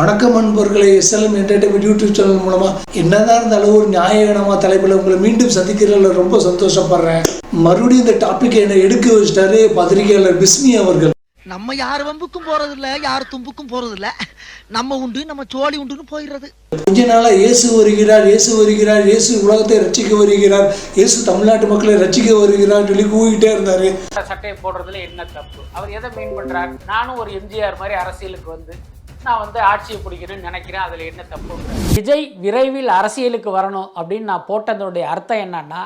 வணக்கம் நண்பர்களே, SLM entertainment YouTube channel மூலமாக என்னதான் இருந்தாலும் ஒரு நியாயகரமாக தலைப்பில் உங்களை மீண்டும் சந்திக்கிறதுல ரொம்ப சந்தோஷப்படுறேன். மறுபடியும் இந்த டாபிக் என்னை எடுக்க வச்சிட்டாரு பத்திரிகையாளர் பிஸ்மி அவர்கள். நம்ம யார் வம்புக்கும் போறது இல்ல, யார் தும்புக்கும் போறது இல்ல, நம்ம உண்டு நம்ம சோழி உண்டுன்னு போயிடுறது. கொஞ்ச நாளா இயேசு வருகிறார், இயேசு வருகிறார், இயேசு உலகத்தை ரட்சிக்க வருகிறார், இயேசு தமிழ்நாட்டு மக்களை ரட்சிக்க வருகிறார் சொல்லி கூவிட்டே இருந்தாரு. சட்டையை போடுறதுல என்ன தப்பு? அவர் எதை மீன் பண்றாரு? நானும் ஒரு எம்ஜிஆர் மாதிரி அரசியலுக்கு வந்து நான் ஆட்சியை பிடிக்கிறேன்னு நினைக்கிறேன். அதில் என்ன தப்பு? விஜய் விரைவில் அரசியலுக்கு வரணும் அப்படின்னு நான் போட்டதனுடைய அர்த்தம் என்னன்னா,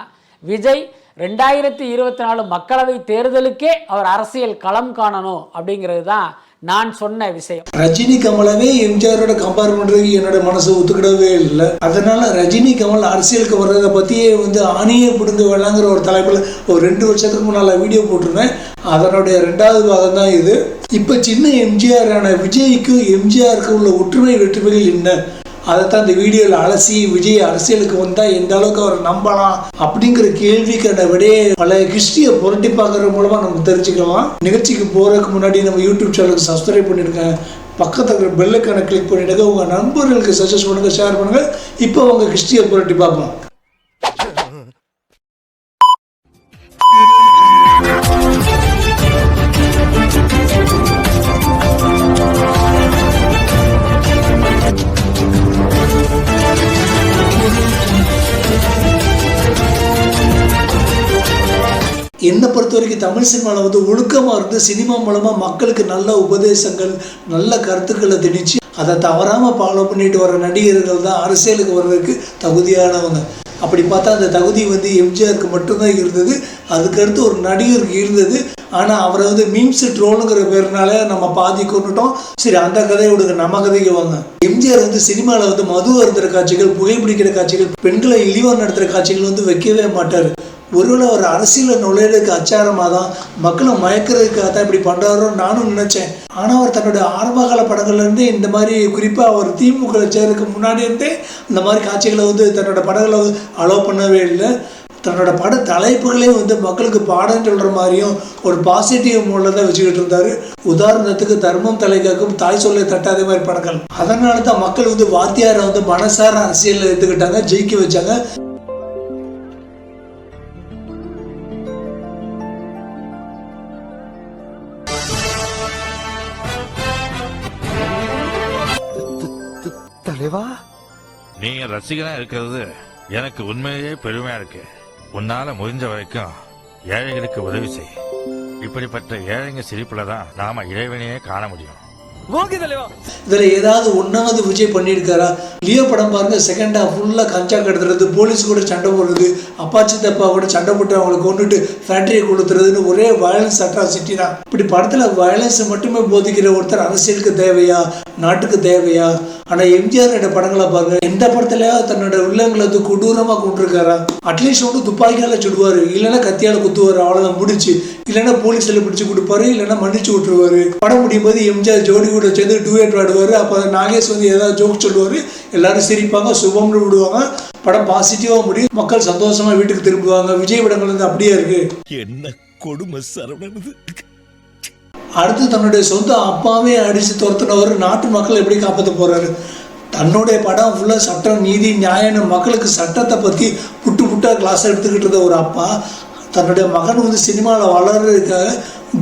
விஜய் 2024 மக்களவை தேர்தலுக்கே அவர் அரசியல் களம் காணணும் அப்படிங்கிறது தான் நான் சொன்ன விஷயம். ரஜினி கமலவே எம்ஜிஆரோட கம்பேர் பண்றதுக்கு என்னோட மனசு ஒத்துக்கிடவே இல்லை. அதனால ரஜினி கமல் அரசியலுக்கு வர்றதை பத்தியே ஆணியை பிடுங்க வேணாங்கிற ஒரு தலைப்பில் ஒரு 2 வருஷத்துக்கு முன்னால் வீடியோ போட்டிருந்தேன். அதனுடைய 2வது பாகம் தான் இது. இப்போ சின்ன எம்ஜிஆரான விஜய்க்கு எம்ஜிஆருக்கு உள்ள ஒற்றுமை வெற்றுமைகள் என்ன, அதைத்தான் இந்த வீடியோவில் அலசி விஜய் அரசியலுக்கு வந்தால் எந்த அளவுக்கு அவரை நம்பலாம் அப்படிங்கிற கேள்விக்கான விடையே பல கிறிஸ்டியை புரட்டி பார்க்கறது மூலமாக நம்ம தெரிஞ்சுக்கலாம். நிகழ்ச்சிக்கு போகிறதுக்கு முன்னாடி நம்ம யூடியூப் சேனலுக்கு சப்ஸ்கிரைப் பண்ணிடுங்க, பக்கத்தில் இருக்கிற பெல்லுக்கான கிளிக் பண்ணிவிடுங்க, உங்கள் நண்பர்களுக்கு சஜஸ்ட் பண்ணுங்கள், ஷேர் பண்ணுங்கள். இப்போ உங்கள் கிறிஸ்டியை புரட்டி பார்ப்போம். என்னை பொறுத்த வரைக்கும் தமிழ் சினிமாவில் ஒழுக்கமாக இருந்து சினிமா மூலமாக மக்களுக்கு நல்ல உபதேசங்கள் நல்ல கருத்துக்களை திணிச்சு அதை தவறாமல் ஃபாலோ பண்ணிட்டு வர நடிகர்கள் தான் அரசியலுக்கு வர்றதுக்கு தகுதியானவங்க. அப்படி பார்த்தா அந்த தகுதி எம்ஜிஆருக்கு மட்டும்தான் இருந்தது. அதுக்கடுத்து ஒரு நடிகருக்கு இருந்தது. ஆனால் அவரை மீம்ஸ் ட்ரோலுங்கிற பேருனால நம்ம பாதி கொண்டுட்டோம். சரி, அந்த கதையை விடுங்க, நம்ம கதைக்கு வாங்க. எம்ஜிஆர் சினிமாவில் மது அருந்துற காட்சிகள், புகைப்பிடிக்கிற காட்சிகள், பெண்களை இழிவாக நடத்துகிற காட்சிகள் வைக்கவே மாட்டார். ஒருவேளை ஒரு அரசியல் நுழையிறதுக்கு அச்சாரமாக தான் மக்களை மயக்கிறதுக்காக தான் இப்படி பண்ணுறாரோன்னு நானும் நினச்சேன். ஆனால் அவர் தன்னுடைய ஆரம்பகால படங்கள்லேருந்தே இந்த மாதிரி, குறிப்பாக அவர் திமுக சேருக்கு முன்னாடி இருந்தே இந்த மாதிரி காட்சிகளை தன்னோட படங்களை அலோவ் பண்ணவே இல்லை. தன்னோட பட தலைப்புகளே மக்களுக்கு பாடம் சொல்கிற மாதிரியும் ஒரு பாசிட்டிவ் மோடில் தான் வச்சுக்கிட்டு இருந்தார். உதாரணத்துக்கு தர்மம் தலைக்காக்கும், தாய் சொல்லை தட்டாதே மாதிரி படங்கள். அதனால தான் மக்கள் வாத்தியாரை மனசார அரசியலில் எடுத்துக்கிட்டாங்க, ஜெயிக்க வச்சாங்க. நீங்க ரசிகனா இருக்கிறது எனக்கு உண்மையிலேயே பெருமையா இருக்கு. உன்னால முடிஞ்ச வரைக்கும் ஏழைகளுக்கு உதவி செய். இப்படிப்பட்ட ஏழைங்க சிரிப்புல தான் நாம இறைவனையே காண முடியும். இதில் ஏதாவது ஒன்றாவது விஜய் பண்ணியிருக்காரா? லியோ படம் பாருங்க, செகண்ட் ஹாஃப் ஃபுல்லாக கஞ்சா கடத்துறது, போலீஸ் கூட சண்டை போடுறது, அப்பாச்சி தப்பா கூட சண்டை போட்டு அவங்களை கொண்டுட்டு ஃபேக்டரியை கொடுத்துறதுன்னு ஒரே வயலன்ஸ் அட்ராசிட்டி தான். இப்படி படத்தில் வயலன்ஸ் மட்டுமே போதிக்கிற ஒருத்தர் அரசியலுக்கு தேவையா, நாட்டுக்கு தேவையா? ஆனால் எம்ஜிஆரோட படங்களை பாருங்க, எந்த படத்துலையாவது தன்னோட உள்ளங்களை கொடூரமாக கொண்டிருக்காரா? அட்லீஸ்ட் துப்பாக்கியால் சுடுவார், இல்லைன்னா கத்தியால் குத்துவார், அவ்வளோதான் முடிச்சு. இல்லைன்னா போலீஸில் பிடிச்சி கொடுப்பாரு, இல்லைன்னா மன்னிச்சு விட்டுருவாரு. படம் முடியும் போது எம்ஜிஆர் ஜோடி கூட சேர்ந்து டூயட் ஆடுவார். அப்போ நாகேஷ் ஏதாவது ஜோக் சொல்லுவார், எல்லாரும் சிரிப்பாங்க, சுபம்னு விடுவாங்க, படம் பாசிட்டிவாக முடியும், மக்கள் சந்தோஷமாக வீட்டுக்கு திரும்புவாங்க. விஜய் படங்கள் அப்படியே இருக்கு. என்ன கொடுமை சரவணன். அடுத்து தன்னுடைய சொந்த அப்பாவே அடித்து துரத்துனவர் நாட்டு மக்கள் எப்படி காப்பாற்ற போகிறாரு? தன்னுடைய படம் ஃபுல்லாக சட்டம், நீதி, நியாயம், மக்களுக்கு சட்டத்தை பற்றி புட்டாக கிளாஸ் எடுத்துக்கிட்டு இருந்த ஒரு அப்பா தன்னுடைய மகன் சினிமாவில் வளர்றதுக்காக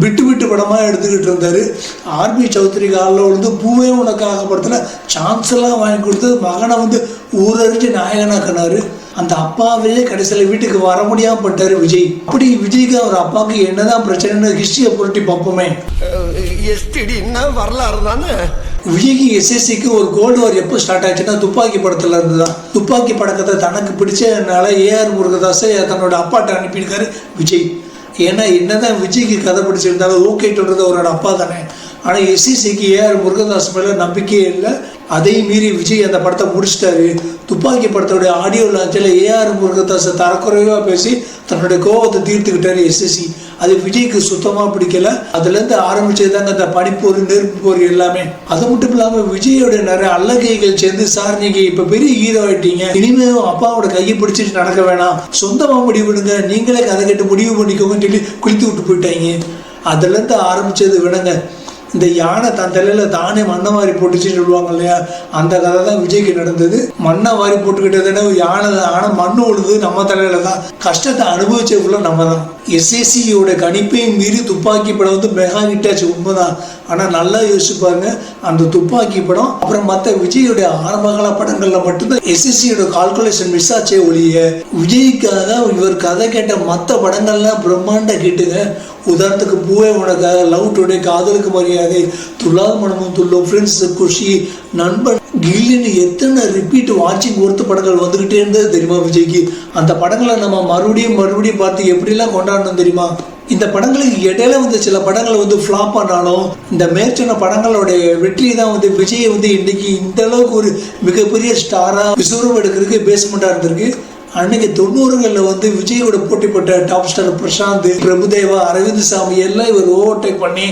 விட்டு படமாக எடுத்துக்கிட்டு இருந்தார். ஆர்பி சௌத்ரி காலில் பூவே உனக்காக படத்தில் சான்ஸ் எல்லாம் வாங்கி கொடுத்து மகனை ஊரறிஞ்சு நாயகனாக்கினார். அந்த அப்பாவையே கடைசியில் வீட்டுக்கு வர முடியாமல் பட்டார் விஜய். அப்படி விஜய்க்கு அவர் அப்பாவுக்கு என்னதான் பிரச்சனைன்னு ஹிஸ்டரியை புரட்டி பார்ப்போமே. வரலாறு தானே. விஜய்க்கு எஸ்எஸ்சிக்கு ஒரு கோல்டு வார் எப்போ ஸ்டார்ட் ஆச்சுன்னா துப்பாக்கி படத்துல இருந்து தான். துப்பாக்கி படத்தை தனக்கு பிடிச்சதுனால ஏஆர் முருகதாஸை தன்னோட அப்பாட்ட அனுப்பியிருக்காரு விஜய். ஏன்னா என்னதான் விஜய்க்கு கதை பிடிச்சிருந்தாலும் ஓகே சொல்றது அவரோட அப்பா தானே. ஆனால் எஸ்எஸ்சிக்கு ஏஆர் முருகதாஸ் மேலே நம்பிக்கையே இல்லை. அதையும் மீறி விஜய் அந்த படத்தை முடிச்சிட்டாரு. துப்பாக்கி படத்தோடைய ஆடியோ லான்ச்சில் ஏஆர் முருகதாஸை தரக்குறைவாக பேசி தன்னுடைய கோபத்தை தீர்த்துக்கிட்டாரு எஸ்எஸ்சி. அது விஜய்க்கு சுத்தமாக பிடிக்கல. அதுலேருந்து ஆரம்பிச்சது தாங்க அந்த பனிப்போர், நெருப்பு போர் எல்லாமே. அது மட்டும் இல்லாமல் விஜயோட நிறைய அல்லகைகள் சேர்ந்து, சார் நீங்கள் இப்போ பெரிய ஹீரோ ஆகிட்டீங்க, இனிமேல் அப்பாவோட கையை பிடிச்சிட்டு நடக்க வேணாம், சொந்தமாக முடிவுடுங்க, நீங்களே கதை கேட்டு முடிவு பண்ணிக்கோங்கன்னு சொல்லி குளித்து விட்டு போயிட்டாங்க. அதுலேருந்து ஆரம்பிச்சது விடுங்க. இந்த யானை தன் தலையில தானே மண்ணை வாரி போட்டுச்சுன்னு சொல்லுவாங்க இல்லையா, அந்த கதை தான் விஜய்க்கு நடந்தது. மண்ணை வாரி போட்டுக்கிட்டதுன்னா யானை ஆனால் மண்ணு உழுது நம்ம தலையில தான். கஷ்டத்தை அனுபவிச்சதுக்குள்ள நம்ம தான். எஸ்எஸ்சியோட கணிப்பையும் மீறி துப்பாக்கி படம் வந்து மெகா ஹிட்டாச்சு, உண்மைதான். ஆனால் நல்லா யோசிச்சு பாருங்க, அந்த துப்பாக்கி படம் அப்புறம் மற்ற விஜயோட ஆரம்பகால படங்கள்ல மட்டும்தான் எஸ்எஸ்சியோட கால்குலேஷன் மிஸ் ஆச்சே ஒழிய விஜய்க்காக இவர் கதை கேட்ட மற்ற படங்கள்லாம் பிரம்மாண்ட கேட்டுங்க. உதாரணத்துக்கு பூவே உனக்காக, லவ் டுடே, காதலுக்கு மரியாதை, துள்ளாத மனமும் துள்ளும், ஃப்ரெண்ட்ஸ், குஷி, நண்பன், கில்லின்னு எத்தனை ரிப்பீட் வாட்சிங் ஒருத்த படங்கள் வந்துகிட்டே இருந்தது தெரியுமா விஜய்க்கு. அந்த படங்களை நம்ம மறுபடியும் பார்த்து எப்படிலாம் கொண்டாடணும் தெரியுமா. இந்த படங்களுக்கு இடையில வந்து சில படங்கள் வந்து ஃப்ளாப் ஆனாலும் இந்த மேற்சொன்ன படங்களுடைய வெற்றி தான் வந்து விஜயை வந்து இன்னைக்கு இந்த அளவுக்கு ஒரு மிகப்பெரிய ஸ்டாரா விசுவரம் எடுக்கிறதுக்கு பேஸ்மெண்டா இருந்திருக்கு. அன்னைக்கு 90களில் வந்து விஜயோட போட்டிப்பட்ட டாப் ஸ்டார் பிரசாந்த், பிரபுதேவா, அரவிந்த் சாமி எல்லாம் இவர் ஓவர்டேக் பண்ணி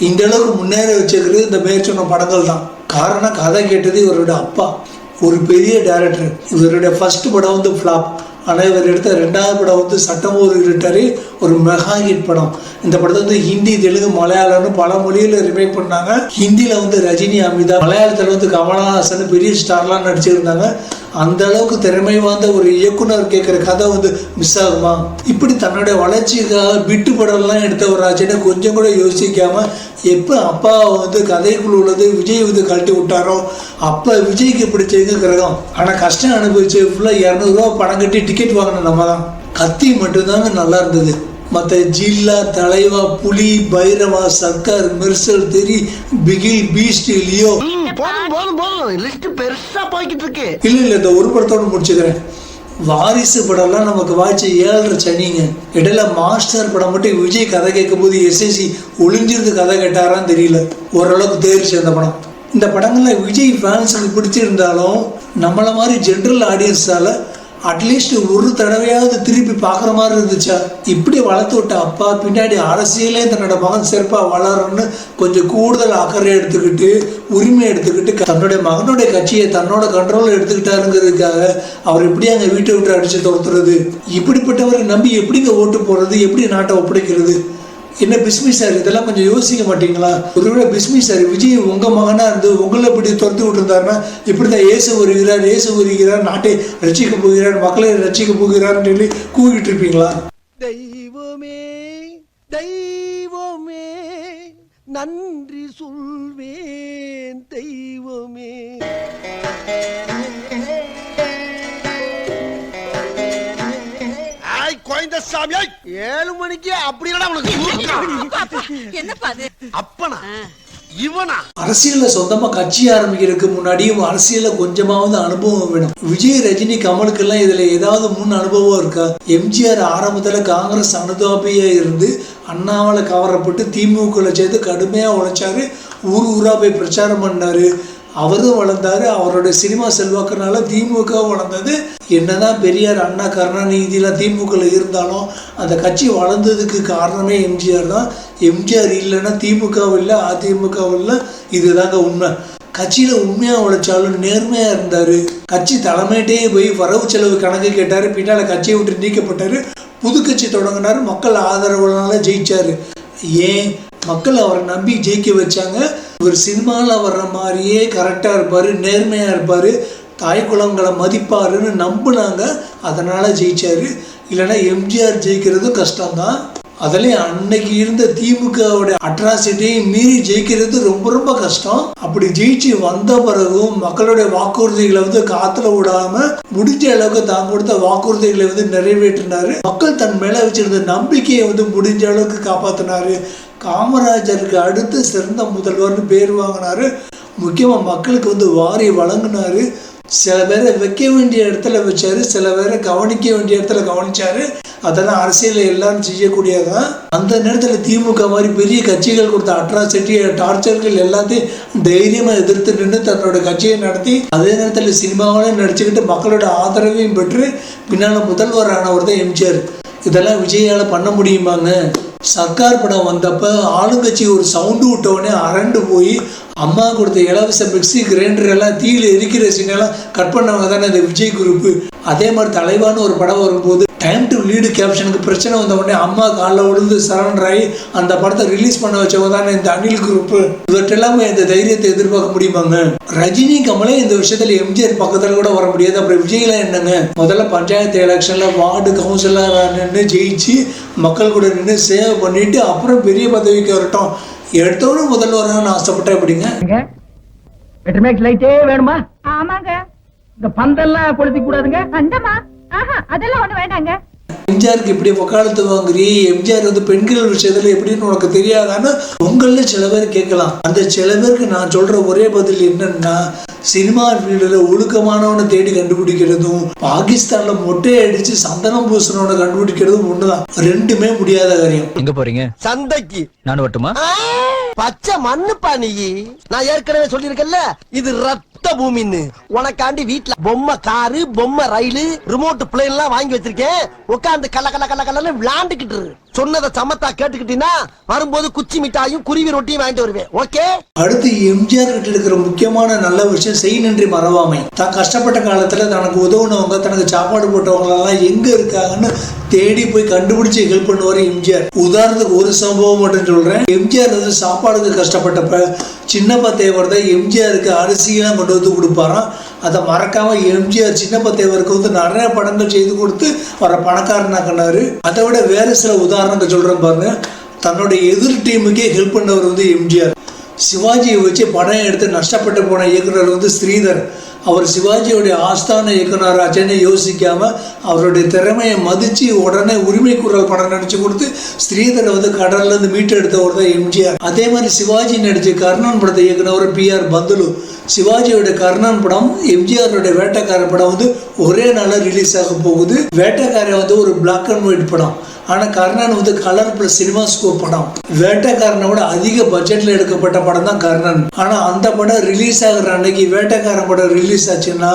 இந்த அளவுக்கு முன்னேற வச்சுக்கிறது இந்த மேற்சொன்ன படங்கள் தான். காரணம், கதை கேட்டது இவரோட அப்பா, ஒரு பெரிய டைரக்டர். இவருடைய ஃபர்ஸ்ட் படம் வந்து ஃப்ளாப். ஆனால் இவர் எடுத்த 2வது படம் வந்து சட்டம் ஓதுகிட்டாரு, ஒரு மெகா ஹிட் படம். இந்த படத்தை வந்து ஹிந்தி, தெலுங்கு, மலையாளம்னு பல மொழியில் ரிமேக் பண்ணாங்க. ஹிந்தியில் வந்து ரஜினி, அமிதாப், மலையாளத்தில் வந்து கமலஹாசன் பெரிய ஸ்டார்லாம் நடிச்சிருந்தாங்க. அந்த அளவுக்கு திறமை வாய்ந்த ஒரு இயக்குனர் கேட்குற கதை வந்து மிஸ் ஆகுமா? இப்படி தன்னுடைய வளர்ச்சிக்காக விட்டு படம்லாம் எடுத்தவராச்சுன்னு கொஞ்சம் கூட யோசிக்காம எப்போ அப்பா வந்து கதைக்குள்ள உள்ளது விஜய் வந்து கழட்டி விட்டாரோ அப்போ விஜய்க்கு பிடிச்சது கிரகம். ஆனால் கஷ்டம் அனுபவிச்சு ஃபுல்லாக 200 ரூபா பணம் கட்டி டிக்கெட் வாங்கின நம்ம தான். கத்தி மட்டும்தாங்க நல்லா இருந்தது. மற்ற ஜில்லா, தலைவா, புலி, பைரவா, சர்க்கார், மெர்சல், தெரி, பிகில், பீஸ்ட், லியோ, பெருசா போய்கிட்டு இருக்கு. இல்ல இந்த ஒரு படத்தோட முடிச்சுக்கிறேன். வாரிசு படம்லாம் நமக்கு வாய்ச்சி 7.5 சனிங்க. இடையில மாஸ்டர் படம் மட்டும் விஜய் கதை கேட்கும் போது எஸ்எஸ்சி ஒளிஞ்சிருந்து கதை கேட்டாரான்னு தெரியல, ஓரளவுக்கு தேர்ச்சி அந்த படம். இந்த படங்கள்ல விஜய் ஃபேன்ஸுக்கு பிடிச்சிருந்தாலும் நம்மள மாதிரி ஜென்ரல் ஆடியன்ஸால அட்லீஸ்ட் ஒரு தடவையாவது திருப்பி பார்க்குற மாதிரி இருந்துச்சா? இப்படி வளர்த்து விட்ட அப்பா பின்னாடி அரசியலே தன்னோட மகன் சிறப்பாக வளரணும்னு கொஞ்சம் கூடுதல் அக்கறை எடுத்துக்கிட்டு, உரிமை எடுத்துக்கிட்டு, தன்னுடைய மகனுடைய கட்சியை தன்னோட கண்ட்ரோலில் எடுத்துக்கிட்டாருங்கிறதுக்காக அவர் எப்படி அங்கே வீட்டை விட்டு அடித்து துரத்துறது? இப்படிப்பட்டவரை நம்பி எப்படிங்க ஓட்டு போடுறது? எப்படி நாட்டை ஒப்படைக்கிறது? என்ன பிஸ்மி சார், இதெல்லாம் கொஞ்சம் யோசிக்க மாட்டீங்களா? ஒருவேளை பிஸ்மி சார் விஜய் உங்கள் மகனாக இருந்து உங்களை இப்படி துரத்து விட்டுருந்தாருன்னா இப்படி தான் இயேசு வருகிறார், நாட்டை ரட்சிக்க போகிறார், மக்களை ரட்சிக்க போகிறார்னு சொல்லி கூவிட்டு இருப்பீங்களா? தெய்வமே தெய்வமே நன்றி சொல்வேன் தெய்வமே. குழந்தைசாமி 7 மணிக்கு அப்படி அப்பனா இவனா? அரசியல்ல சொந்தமா கட்சி ஆரம்பிக்கிறதுக்கு முன்னாடியும் அரசியல்ல கொஞ்சமாவது அனுபவம் வேணும். விஜய், ரஜினி, கமலுக்கு எல்லாம் இதுல ஏதாவது முன் அனுபவம் இருக்கா? எம்ஜிஆர் ஆரம்பத்துல காங்கிரஸ் அனுதாபியா இருந்து அண்ணாவால கவரப்பட்டு திமுகல சேர்த்து கடுமையா உழைச்சாரு, ஊரா போய் பிரச்சாரம் பண்ணாரு. அவரும் வளர்ந்தாரு, அவருடைய சினிமா செல்வாக்குனால திமுக வளர்ந்தது. என்னதான் பெரியார், அண்ணா, கருணாநிதியெல்லாம் திமுகல இருந்தாலும் அந்த கட்சி வளர்ந்ததுக்கு காரணமே எம்ஜிஆர் தான். எம்ஜிஆர் இல்லைன்னா திமுகவும் இல்லை, அதிமுகவும் இல்லை. இதுதாங்க உண்மை. கட்சியில உண்மையா உழைச்சாலும் நேர்மையா இருந்தாரு. கட்சி தலைமையிட்டே போய் வரவு செலவு கணக்கு கேட்டாரு, பின்னால கட்சியை விட்டு நீக்கப்பட்டாரு, புது கட்சி தொடங்கினாரு, மக்கள் ஆதரவுனால ஜெயிச்சாரு. ஏன்? மக்கள் அவரை நம்பி ஜெயிக்க வச்சாங்க. இவர் சினிமாவில் வர்ற மாதிரியே கரெக்டாக இருப்பார், நேர்மையாக இருப்பார், தாய் குலங்களை மதிப்பாருன்னு நம்பினாங்க, அதனால் ஜெயிச்சார். இல்லைன்னா எம்ஜிஆர் ஜெயிக்கிறதும் கஷ்டம்தான். அதுலேயும் அன்னைக்கு இருந்த திமுகவோட அட்ராசிட்டியை மீறி ஜெயிக்கிறது ரொம்ப ரொம்ப கஷ்டம். அப்படி ஜெயிச்சு வந்த பிறகும் மக்களுடைய வாக்குறுதிகளை வந்து காத்துல விடாம முடிஞ்ச அளவுக்கு தான் கொடுத்த வாக்குறுதிகளை வந்து நிறைவேற்றினாரு. மக்கள் தன் மேல வச்சிருந்த நம்பிக்கையை வந்து முடிஞ்ச அளவுக்கு காப்பாத்தினாரு. காமராஜருக்கு அடுத்து சிறந்த முதல்வர்னு பேர் வாங்கினாரு. முக்கியமாக மக்களுக்கு வந்து வாரி வழங்கினாரு. சில பேரை வைக்க வேண்டிய இடத்துல வச்சாரு, சில பேரை கவனிக்க வேண்டிய இடத்துல கவனிச்சாரு. அதெல்லாம் அரசியல் எல்லாரும் செய்யக்கூடியதான். அந்த நேரத்தில் திமுக மாதிரி பெரிய கட்சிகள் கொடுத்த அட்ராசிட்டி, டார்ச்சர்கள் எல்லாத்தையும் தைரியமாக எதிர்த்து நின்று தன்னோட கட்சியை நடத்தி, அதே நேரத்தில் சினிமாவிலையும் நடிச்சுக்கிட்டு மக்களோட ஆதரவையும் பெற்று பின்னால் முதல்வர் ஆனவர் தான் எம்ஜிஆர். இதெல்லாம் விஜயால பண்ண முடியுமாங்க? சர்க்கார் படம் வந்தப்ப ஆளுங்கட்சி ஒரு சவுண்டு விட்டவுடனே அரண்டு போய் அம்மா கொடுத்த இலவச மிக்சி கிரைண்டர் எல்லாம் தீயில எரிக்கிற சீனெல்லாம் கட் பண்ணவங்க தானே இந்த விஜய் குரூப்பு. அதே மாதிரி தலைவான்னு ஒரு படம் வரும்போது டைம் டு லீடு கேப்ஷனுக்கு பிரச்சனை வந்த உடனே அம்மா காலில் விழுந்து சரண்டர் ஆகி அந்த படத்தை ரிலீஸ் பண்ண வச்சவங்க தானே இந்த அனில் குரூப். இவற்றெல்லாமே இந்த தைரியத்தை எதிர்பார்க்க முடியுமாங்க? ரஜினி கமலே இந்த விஷயத்துல எம்ஜிஆர் பக்கத்துல கூட வர முடியாது. அப்புறம் விஜய்லாம் என்னங்க, முதல்ல பஞ்சாயத்து எலெக்ஷன்ல வார்டு கவுன்சிலராக நின்று ஜெயிச்சு மக்கள் கூட நின்று சேவை பண்ணிட்டு அப்புறம் பெரிய பதவிக்கு வரட்டும், எடுத்தோட முதல்வரான்னு ஆசைப்பட்டா எப்படிங்க? லைட்டே வேணுமா? ஆமாங்க. இந்த பந்தெல்லாம் கொளுத்தி கூடாதுங்க. பந்தமா? ஆஹா, அதெல்லாம் ஒண்ணு வேண்டாங்க. எம்ஜிஆருக்கு இப்படி வக்காலத்து வாங்குறீ, எம்ஜிஆர் வந்து பெண்கள் விஷயத்துல எப்படின்னு உனக்கு தெரியாதான்னு உங்கள சில பேர் கேட்கலாம். அந்த சில பேருக்கு நான் சொல்ற ஒரே பதில் என்னன்னா, சினிமா ஃபீல்டுல ஒழுக்கமானவனை தேடி கண்டுபிடிக்கிறதும் பாகிஸ்தான்ல மொட்டையை அடிச்சு சந்தனம் பூசுறவனை கண்டுபிடிக்கிறதும் ஒண்ணுதான். ரெண்டுமே முடியாத காரியம். எங்க போறீங்க? சந்தைக்கு. நானும் வரட்டுமா? பச்சை மண்ணுப்பா நீ. நான் ஏற்கனவே சொல்லியிருக்கேன்ல, இது ரத்த பூமின்னு. உனக்காண்டி வீட்டுல பொம்மை காரு, பொம்மை ரயிலு, ரிமோட் பிளேன் எல்லாம் வாங்கி வச்சிருக்கேன். உட்காந்து கல்ல கல்ல கல்ல கல்ல விளையாண்டுக்கிட்டு சொன்னதை சமத்தா கேட்டுக்கிட்டீங்கன்னா வரும்போது குச்சி மிட்டாயும் குருவி ரொட்டியும் வாங்கிட்டு வருவேன். ஓகே. அடுத்து எம்ஜிஆர் கிட்ட இருக்கிற முக்கியமான நல்ல விஷயம் செய் நன்றி மறவாமை. தான் கஷ்டப்பட்ட காலத்துல தனக்கு உதவுனவங்க, தனக்கு சாப்பாடு போட்டவங்க எல்லாம் எங்க இருக்காங்கன்னு தேடி போய் கண்டுபிடிச்சு ஹெல்ப் பண்ணுவார் எம்ஜிஆர். உதாரணத்துக்கு ஒரு சம்பவம் மட்டும் சொல்றேன். எம்ஜிஆர் வந்து சாப்பாடுக்கு கஷ்டப்பட்டப்ப சின்னப்ப தேவர் தான் எம்ஜிஆருக்கு அரிசியெல்லாம் கொண்டு வந்து கொடுப்பாராம். அதை மறக்காம எம்ஜிஆர் சின்னப்ப தேவருக்கு வந்து நிறைய படங்கள் செய்து கொடுத்து வர பணக்காரனாக்கினாரு. அதை விட வேற சில உதாரணங்கள் சொல்றேன் பாருங்க. தன்னுடைய எதிர் டீமுக்கே ஹெல்ப் பண்ணவர் வந்து எம்ஜிஆர். சிவாஜியை வச்சு படம் எடுத்து நஷ்டப்பட்டு போன இயக்குனர் வந்து ஸ்ரீதர். அவர் சிவாஜியோடைய ஆஸ்தான இயக்குனராச்சேன்னு யோசிக்காம அவருடைய திறமையை மதிச்சு உடனே உரிமை குரல் படம் நடிச்சு கொடுத்து ஸ்ரீதரை வந்து கடல்ல இருந்து மீட்டு எடுத்தவர் தான் எம்ஜிஆர். அதே மாதிரி சிவாஜி நடிச்ச கர்ணன் படத்தை இயக்குனவர் PR பந்துலு. சிவாஜியோட கர்ணன் படம், எம்ஜிஆருடைய வேட்டைக்கார படம் வந்து ஒரே நாளில் ரிலீஸ் ஆக போகுது. வேட்டைக்காரன் வந்து ஒரு பிளாக் அண்ட் ஒயிட் படம், ஆனால் கர்ணன் வந்து கலர் பிளஸ் சினிமாஸ்கோப் படம். வேட்டைக்காரனை விட அதிக பட்ஜெட்ல எடுக்கப்பட்ட படம் தான் கர்ணன். ஆனால் அந்த படம் ரிலீஸ் ஆகிற அன்னைக்கு வேட்டைக்காரன் படம் ரிலீஸ் ஆச்சுன்னா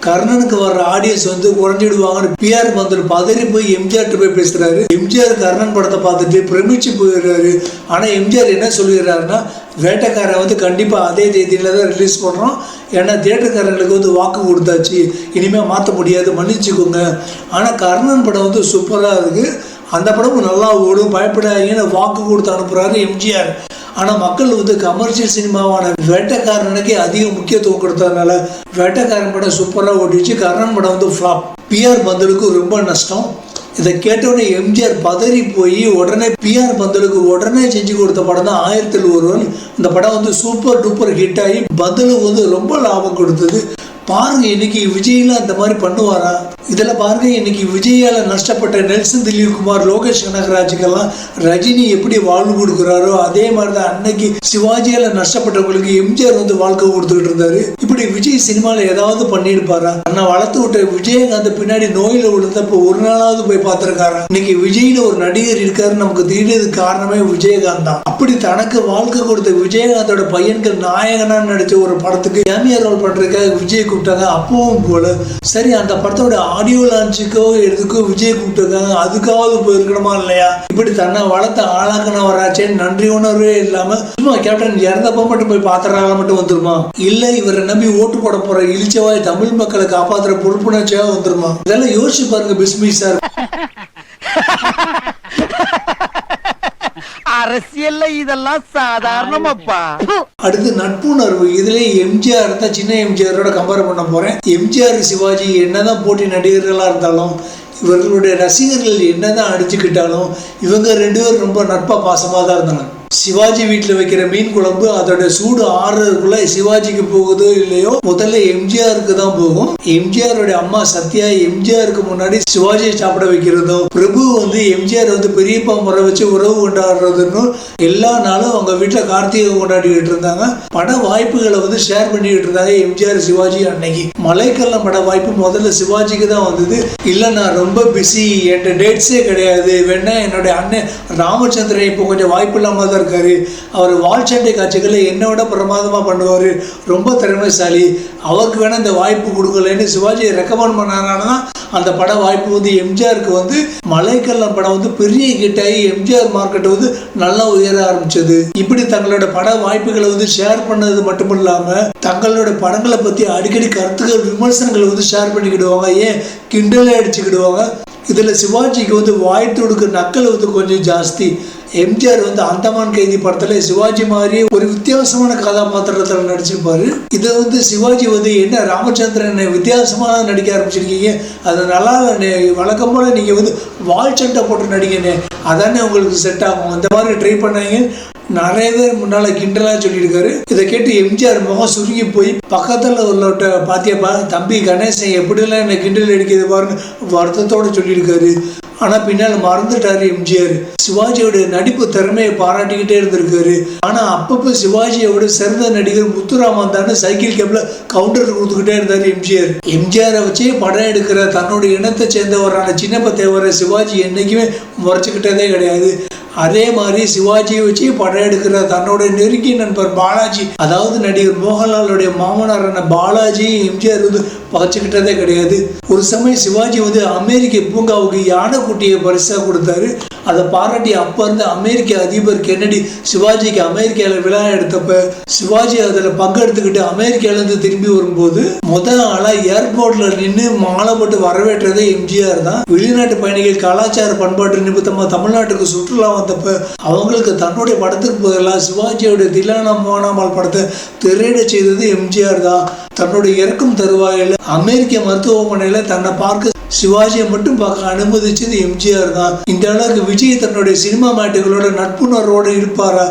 கர்ணனுக்கு வர்ற ஆடியன்ஸ் வந்து குறைஞ்சிடுவாங்கன்னு PR பந்துலு பதறி போய் எம்ஜிஆர் போய் பேசுறாரு. எம்ஜிஆர் கர்ணன் படத்தை பார்த்துட்டு பிரமிச்சு போயிடுறாரு. ஆனால் எம்ஜிஆர் என்ன சொல்லிடுறாருன்னா, வேட்டைக்காரன் வந்து கண்டிப்பாக அதே தேதியில தான் ரிலீஸ் பண்ணுறோம், ஏன்னா தியேட்டர்காரங்களுக்கு வந்து வாக்கு கொடுத்தாச்சு, இனிமேல் மாற்ற முடியாது, மன்னிச்சுக்கோங்க. ஆனால் கர்ணன் படம் வந்து சூப்பராக இருக்குது, அந்த படமும் நல்லா ஓடும், பயப்படாதீங்கன்னு வாக்கு கொடுத்து அனுப்புகிறாரு எம்ஜிஆர். ஆனால் மக்கள் வந்து கமர்ஷியல் சினிமாவான வேட்டைக்காரனுக்கே அதிக முக்கியத்துவம் கொடுத்ததுனால வேட்டைக்காரன் படம் சூப்பராக ஓடிச்சு. கர்ணன் படம் வந்து ஃப்ளாப். PR பந்தலுக்கு ரொம்ப நஷ்டம். இதை கேட்டவுடனே எம்ஜிஆர் பதறி போய் உடனே PR பந்தலுக்கு உடனே செஞ்சு கொடுத்த படம் தான் 1001. இந்த படம் வந்து சூப்பர் டூப்பர் ஹிட் ஆகி பந்தலுக்கு வந்து ரொம்ப லாபம் கொடுத்தது. பாருங்க, இன்னைக்கு விஜய்லாம் இந்த மாதிரி பண்ணுவாரா? இதில் பாருங்க, இன்னைக்கு விஜயால நஷ்டப்பட்ட நெல்சன் திலீப் குமார், லோகேஷ் கனகராஜுக்கெல்லாம் ரஜினி எப்படி வாழ்வு கொடுக்குறாரோ அதே மாதிரி தான் அன்னைக்கு சிவாஜியால நஷ்டப்பட்டவங்களுக்கு எம்ஜிஆர் வந்து வாழ்க்கை கொடுத்துக்கிட்டு இருந்தாரு. இப்படி விஜய் சினிமாவில் ஏதாவது பண்ணியிருப்பாரா? நான் வளர்த்து விட்ட விஜயகாந்த் பின்னாடி நோயில விழுந்தப்போ ஒரு நாளாவது போய் பார்த்துருக்காரா? இன்னைக்கு விஜய்னு ஒரு நடிகர் இருக்காரு நமக்கு தெரியறதுக்கு காரணமே விஜயகாந்த் தான். அப்படி தனக்கு வாழ்க்கை கொடுத்த விஜயகாந்தோட பையன்கள் நாயகனா நடிச்ச ஒரு படத்துக்கு கேமியா ரோல் பண்றதுக்காக விஜய் கூப்பிட்டாங்க. அப்பவும் போல சரி, அந்த படத்தோட ஆடியோ லான்ச்சுக்கோ எதுக்கோ விஜய் கூப்பிட்டுருக்காங்க, அதுக்காவது போயிருக்கணுமா இல்லையா? இப்படி தன்னை வளர்த்த ஆளாக்கினவராச்சேன்னு நன்றி உணர்வே இல்லாம சும்மா கேப்டன் இறந்தப்ப மட்டும் போய் பாத்திராக மட்டும் வந்துருமா? இல்ல இவரை நம்பி ஓட்டு போட போற இழிச்சவாய் தமிழ் மக்களை காப்பாத்துற பொறுப்புணர்ச்சியாக வந்துருமா? இதெல்லாம் யோசிச்சு பாருங்க பிஸ்மி சார். அரசியல்ல இதெல்லாம் சாதாரணமாப்பா. அடுத்து நட்புணர்வு. இதுல எம்ஜிஆர் தான் சின்ன எம்ஜிஆரோட கம்பேர் பண்ண போறேன். எம்ஜிஆர் சிவாஜி என்னதான் போட்டி நடிகர்களா இருந்தாலும், இவர்களுடைய ரசிகர்கள் என்னதான் அடிச்சுக்கிட்டாலும் இவங்க 2 பேரும் ரொம்ப நட்பா பாசமா தான் இருந்தாங்க. சிவாஜி வீட்டில் வைக்கிற மீன் குழம்பு அதோட சூடு ஆறுறதுக்குள்ள சிவாஜிக்கு போகுதோ இல்லையோ முதல்ல எம்ஜிஆருக்கு தான் போகும். எம்ஜிஆருடைய அம்மா சத்யா எம்ஜிஆருக்கு முன்னாடி சிவாஜியை சாப்பிட வைக்கிறதும், பிரபு வந்து எம்ஜிஆர் வந்து பெரியப்பா முறை வச்சு உறவு கொண்டாடுறதுன்னு எல்லா நாளும் அவங்க வீட்டில் கார்த்திகை கொண்டாடிக்கிட்டு இருந்தாங்க. பட வாய்ப்புகளை வந்து ஷேர் பண்ணிக்கிட்டு இருந்தாங்க எம்ஜிஆர் சிவாஜி. அன்னைக்கு மலைக்கல்லம் பட வாய்ப்பு முதல்ல சிவாஜிக்கு தான் வந்தது. இல்லை நான் ரொம்ப பிஸி, என்கிட்ட டேட்ஸே கிடையாது, வேணா என்னுடைய அண்ணன் ராமச்சந்திரன் இப்போ கொஞ்சம் வாய்ப்பு இல்லாமல் தான் இருக்காரு, அவர் வால்சண்டை காட்சிகளை என்னோட பிரமாதமா பண்ணுவாரு, ரொம்ப திறமைசாலி, அவருக்கு வேணா இந்த வாய்ப்பு கொடுக்கலன்னு சிவாஜியை ரெக்கமெண்ட் பண்ணாதான் அந்த பட வாய்ப்பு வந்து எம்ஜிஆருக்கு வந்து மலைக்கல்லம் படம் வந்து பெரிய ஹிட் ஆகி எம்ஜிஆர் மார்க்கெட் வந்து நல்லா உயர ஆரம்பிச்சது. இப்படி தங்களோட பட வாய்ப்புகளை வந்து ஷேர் பண்ணது மட்டும் இல்லாம தங்களோட படங்களை பத்தி அடிக்கடி கருத்துக்கள் விமர்சனங்களை வந்து ஷேர் பண்ணிக்கிடுவாங்க, ஏன் கிண்டலே அடிச்சுக்கிடுவாங்க. இதில் சிவாஜிக்கு வந்து வாய் துடுக்கு நக்கல் வந்து கொஞ்சம் ஜாஸ்தி. எம்ஜிஆர் வந்து அந்தமான் கைதி படத்துல சிவாஜி மாதிரி ஒரு வித்தியாசமான கதாபாத்திரத்தில் நடிச்சிருப்பாரு. இதை வந்து சிவாஜி வந்து என்ன ராமச்சந்திரன் வித்தியாசமாக நடிக்க ஆரம்பிச்சிருக்கீங்க, அது நல்லா இல்லை, வழக்கம் போல நீங்க வந்து வால் சட்டை போட்டு நடிக்கணும், அதானே உங்களுக்கு செட் ஆகும், அந்த மாதிரி ட்ரை பண்ணாங்க. நிறைய பேர் முன்னால கிண்டலாக சொல்லியிருக்காரு. இதை கேட்டு எம்ஜிஆர் முகம் சுருங்கி போய் பக்கத்தில் உள்ளவட்ட பாத்தியப்பா தம்பி கணேசன் எப்படிலாம் என்னை கிண்டல் அடிக்கிறது பாருன்னு வருத்தத்தோடு சொல்லியிருக்காரு. ஆனால் பின்னால் மறந்துட்டாரு எம்ஜிஆர். சிவாஜியோட நடிப்பு திறமையை பாராட்டிக்கிட்டே இருந்திருக்காரு. ஆனால் அப்பப்போ சிவாஜியோட சிறந்த நடிகர் முத்துராமன் தானே சைக்கிள் கேப்பில் கவுண்டர் கொடுத்துக்கிட்டே இருந்தார் எம்ஜிஆர். எம்ஜிஆரை வச்சே படம் எடுக்கிற தன்னுடைய இனத்தை சேர்ந்தவரான சின்னப்ப தேவரை சிவாஜி என்றைக்குமே முறைச்சிக்கிட்டதே கிடையாது. அதே மாதிரி சிவாஜியை வச்சு படம் எடுக்கிற தன்னோட நெருங்கிய நண்பர் பாலாஜி, அதாவது நடிகர் மோகன்லாலுடைய மாமனாரான பாலாஜி எம்ஜிஆர் வந்து பகச்சுக்கிட்டதே கிடையாது. ஒரு சமயம் சிவாஜி வந்து அமெரிக்க பூங்காவுக்கு யானை குட்டியை பரிசா கொடுத்தாரு. அதை பாராட்டி அப்ப இருந்த அமெரிக்க அதிபர் கென்னடி சிவாஜிக்கு அமெரிக்காவில் விழா எடுத்தப்ப சிவாஜி அதில் பங்கெடுத்துக்கிட்டு அமெரிக்காவிலேருந்து திரும்பி வரும்போது முதல் ஆளாக ஏர்போர்ட்ல நின்று மாலை போட்டு வரவேற்றதே எம்ஜிஆர் தான். வெளிநாட்டு பயணிகள் கலாச்சார பண்பாட்டு நிமித்தமாக தமிழ்நாட்டுக்கு சுற்றுலா வந்தப்ப அவங்களுக்கு தன்னுடைய படத்துக்கு பதிலாக சிவாஜியோட தில்லானா மோனாமல் படத்தை திரையிட செய்தது எம்ஜிஆர் தான். தன்னுடைய இறக்கும் தருவாயில் அமெரிக்க மருத்துவமனையில் தன்னை பார்க்க சிவாஜியை மட்டும் பார்க்க அனுமதிச்சது எம்ஜிஆர் தான். இந்த அளவுக்கு விஜய் தன்னுடைய சினிமா மேட்டுகளோட நட்புணர்வோடு இருப்பாரா?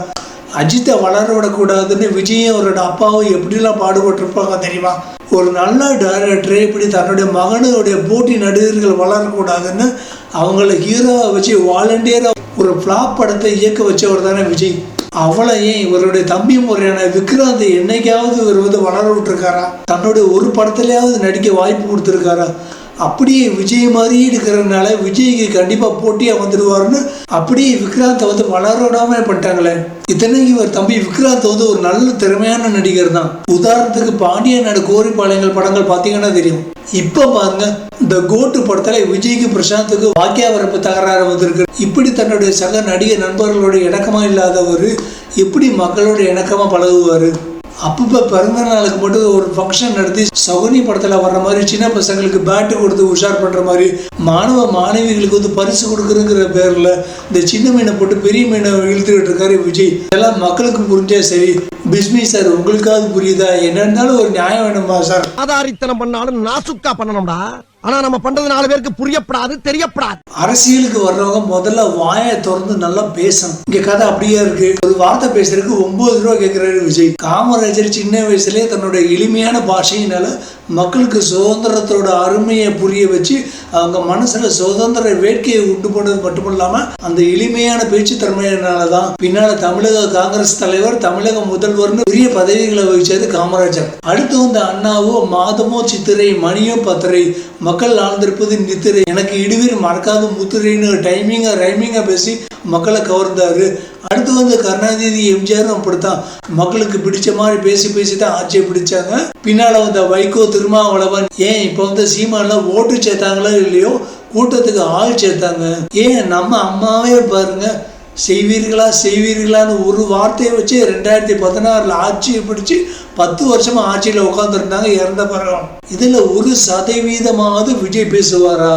அஜித்தை வளர விடக்கூடாதுன்னு விஜயும் அவரோட அப்பாவும் எப்படிலாம் பாடுபட்டிருப்பாங்க தெரியுமா? ஒரு நல்ல டைரக்டரே இப்படி தன்னுடைய மகனுடைய போட்டி நடிகர்கள் வளரக்கூடாதுன்னு அவங்கள ஹீரோவை வச்சு வாலண்டியராக ஒரு ஃப்ளாப் படத்தை இயக்க வச்சவர் தானே விஜய். அவளை ஏன் இவருடைய தம்பி முறையான விக்ராந்தை என்னைக்காவது இவர் வந்து வளர விட்டுருக்காரா? தன்னுடைய ஒரு படத்துலையாவது நடிக்க வாய்ப்பு கொடுத்துருக்காரா? அப்படியே விஜய் மாதிரி இருக்கிறதுனால விஜய்க்கு கண்டிப்பாக போட்டியாக வந்துடுவாருன்னு அப்படியே விக்ராந்தை வந்து வளர விடாம பண்ணிட்டாங்களே. இத்தனைக்கு இவர் தம்பி விக்ராந்த் வந்து ஒரு நல்ல திறமையான நடிகர் தான். உதாரணத்துக்கு பாண்டிய நாடு கோரிப்பாளையங்கள் படங்கள் பார்த்தீங்கன்னா தெரியும். இப்போ பாருங்க, இந்த கோட்டு படத்துல விஜய்க்கு பிரசாந்துக்கு வாக்கியா வரப்பு தகராறு வந்திருக்கு. இப்படி தன்னுடைய சக நடிகர் நண்பர்களோட இணக்கமா இல்லாதவர் எப்படி மக்களோட இணக்கமா பழகுவாரு? அப்பப்போ பிறந்த நாளுக்கு மட்டும் ஒரு ஃபங்க்ஷன் நடத்தி சகுனி படத்தில் வர்ற மாதிரி சின்ன பசங்களுக்கு பேட்டு கொடுத்து உஷார் பண்ணுற மாதிரி மாணவ மாணவிகளுக்கு வந்து பரிசு கொடுக்குறங்கிற பேரில் இந்த சின்ன மீனை போட்டு பெரிய மீனை இழுத்துக்கிட்டு இருக்காரு விஜய். இதெல்லாம் மக்களுக்கு புரிஞ்சா சரி. பிஸ்மி சார், உங்களுக்காவது புரியுதா? என்ன இருந்தாலும் ஒரு நியாயம் வேணுமா சார்? ஆதாரித்தனம் பண்ணாலும் நாசுக்கா பண்ணணும்டா. ஆனா நம்ம பண்றது 4 பேருக்கு புரியப்படாது, தெரியப்படாது. அரசியலுக்கு வர்றவங்க முதல்ல வாயை திறந்து நல்லா பேசணும். இங்க கதை அப்படியே இருக்கு. ஒரு வார்த்தை பேசுறதுக்கு 9 ரூபா கேட்கிறாரு விஜய். காமராஜர் சின்ன வயசுலேயே தன்னுடைய எளிமையான பாஷையினால மக்களுக்கு சுதந்திரத்தோட அருமையை புரிய வச்சு அவங்க மனசுல சுதந்திர வேட்கையை உண்டு பண்ணது மட்டும் இல்லாம அந்த எளிமையான பேச்சு திறமையினாலதான் பின்னால தமிழக காங்கிரஸ் தலைவர், தமிழக முதல்வர்னு பெரிய பதவிகளை வகிச்சது காமராஜர். அடுத்து வந்து அண்ணாவோ மாதமோ சித்திரை, மணியோ பத்திரை, மக்கள் ஆழ்ந்திருப்பது நித்திரை, எனக்கு இடுவீர் மறக்காத முத்திரைன்னு டைமிங்கா ரைமிங்கா பேசி மக்களை கவர்ந்தாரு. அடுத்து வந்து கருணாநிதி எம்ஜிஆரும் அப்படித்தான் மக்களுக்கு பிடிச்ச மாதிரி பேசி பேசி தான் ஆட்சியை பிடிச்சாங்க. பின்னால வந்து வைகோ, திருமாவளவன், ஏன் இப்போ வந்து சீமான்லாம் ஓட்டு சேர்த்தாங்களோ இல்லையோ கூட்டத்துக்கு ஆள் சேர்த்தாங்க. ஏன் நம்ம அம்மாவே பாருங்க, செய்வீர்களா செய்வீர்களான்னு ஒரு வார்த்தையை வச்சு 2016 ஆட்சியை பிடிச்சு 10 வருஷமா ஆட்சியில் உட்காந்துருந்தாங்க இறந்த பிறகு. இதுல 1% விஜய் பேசுவாரா?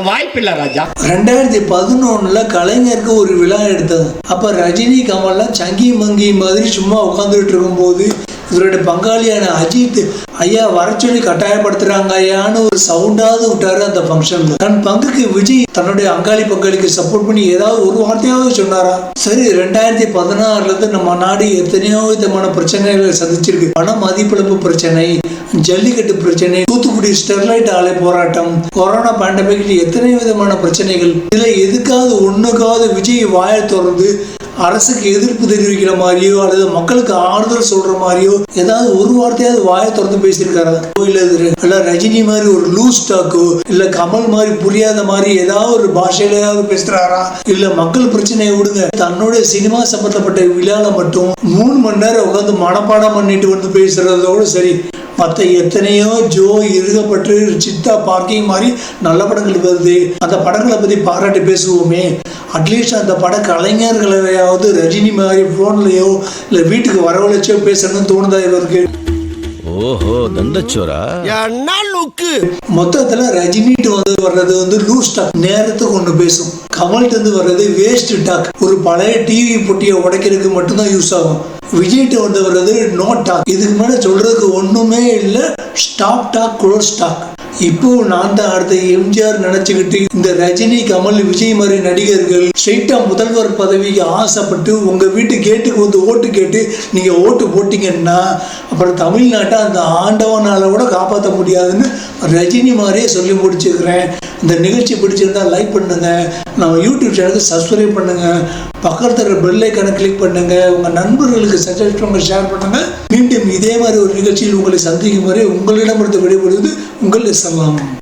வாய்ப்பில்லை ராஜா. 2011 கலைஞருக்கு ஒரு விழா எடுத்தாங்க. அப்ப ரஜினி கமல்லாம் சங்கி மங்கி மாதிரி சும்மா உட்காந்துட்டு இருக்கும் போது இவருடைய பங்காளியான அஜித் ஐயா வர சொல்லி கட்டாயப்படுத்துறாங்க ஐயான்னு ஒரு சவுண்டாவது விட்டாரு அந்த ஃபங்க்ஷன்ல. தன் பங்குக்கு விஜய் தன்னுடைய அங்காளி பங்காளிக்கு சப்போர்ட் பண்ணி ஏதாவது ஒரு வார்த்தையாவது சொன்னாரா? சரி, 2016 இருந்து நம்ம நாடு எத்தனையோ விதமான பிரச்சனைகளை சந்திச்சிருக்கு. பண மதிப்பிழப்பு பிரச்சனை, ஜல்லிக்கட்டு பிரச்சனை, தூத்துக்குடி ஸ்டெர்லைட் ஆலை போராட்டம், கொரோனா பேண்டமிக், எத்தனை விதமான பிரச்சனைகள். இதுல எதுக்காவது ஒண்ணுக்காவது விஜய் வாயை திறந்து அரசுக்கு எதிர்ப்பு தெரிவிக்கிற மாதிரியோ அல்லது மக்களுக்கு ஆறுதல் சொல்ற மாதிரியோ ஏதாவது ஒரு வார்த்தையாவது வாயை திறந்து பேசியிருக்காரா? இல்ல ரஜினி மாதிரி ஒரு லூஸ் டாக்கோ இல்ல கமல் மாதிரி புரியாத மாதிரி ஏதாவது ஒரு பாஷையிலாவது பேசுறாரா? இல்ல மக்கள் பிரச்சனையை விடுங்க, தன்னுடைய சினிமா சம்பந்தப்பட்ட விழால மட்டும் 3 மணி நேரம் உட்காந்து மனப்பாடம் பண்ணிட்டு வந்து பேசுறதோடு சரி. மற்ற எத்தனையோ ஜோ, இருகப்பட்டு, சித்தா, பார்க்கிங் மாதிரி நல்ல படங்கள் வருது. அந்த படங்களை பத்தி பாராட்டி பேசுவோமே. அட்லீஸ்ட் அந்த பட கலைஞர்களையாவது ரஜினி மாதிரி போன்லயோ இல்ல வீட்டுக்கு வரவழைச்சோ பேசணும்னு தோணுதா இவருக்கு? ஓஹோ, தண்டச்சோரா. என்ன லுக் மொத்தத்துல ரஜினிட்டு வர்றது வந்து லூஸ் டாக், நேரத்துக்கு ஒண்ணு பேசும். கமல்கிட்ட இருந்து வர்றது வேஸ்ட் டாக், ஒரு பழைய டிவி பொட்டியை உடைக்கிறதுக்கு மட்டும்தான் யூஸ் ஆகும். விஜய்கிட்ட வர்றது நோ டாக், இதுக்கு மேல சொல்றதுக்கு ஒண்ணுமே இல்லை. Stop talk, close talk. இப்போ நான் தான் அடுத்த எம்ஜிஆர் நினைச்சுக்கிட்டு இந்த ரஜினி, கமல், விஜய் மாதிரி நடிகர்கள் ஸ்ட்ரெயிட்டா முதல்வர் பதவிக்கு ஆசைப்பட்டு உங்க வீட்டு கேட்டுக்கு வந்து ஓட்டு கேட்டு நீங்க ஓட்டு போட்டீங்கன்னா அப்புறம் தமிழ்நாட்டை அந்த ஆண்டவனால கூட காப்பாற்ற முடியாதுன்னு ரஜினி மாதிரியே சொல்லி முடிச்சுக்கிறேன். இந்த நிகழ்ச்சி பிடிச்சிருந்தா லைக் பண்ணுங்க, நம்ம யூடியூப் சேனலுக்கு சப்ஸ்கிரைப் பண்ணுங்க, பக்கத்துல பெல் ஐக்கானை கிளிக் பண்ணுங்க, உங்க நண்பர்களுக்கு சஜஸ்ட் பண்ணுங்க, ஷேர் பண்ணுங்க. மீண்டும் இதே மாதிரி ஒரு நிகழ்ச்சியில் உங்களை சந்திக்கும் வரை உங்களிடமிருந்து விடைபெறுவது உங்கள் எஸ்எல்லாம்.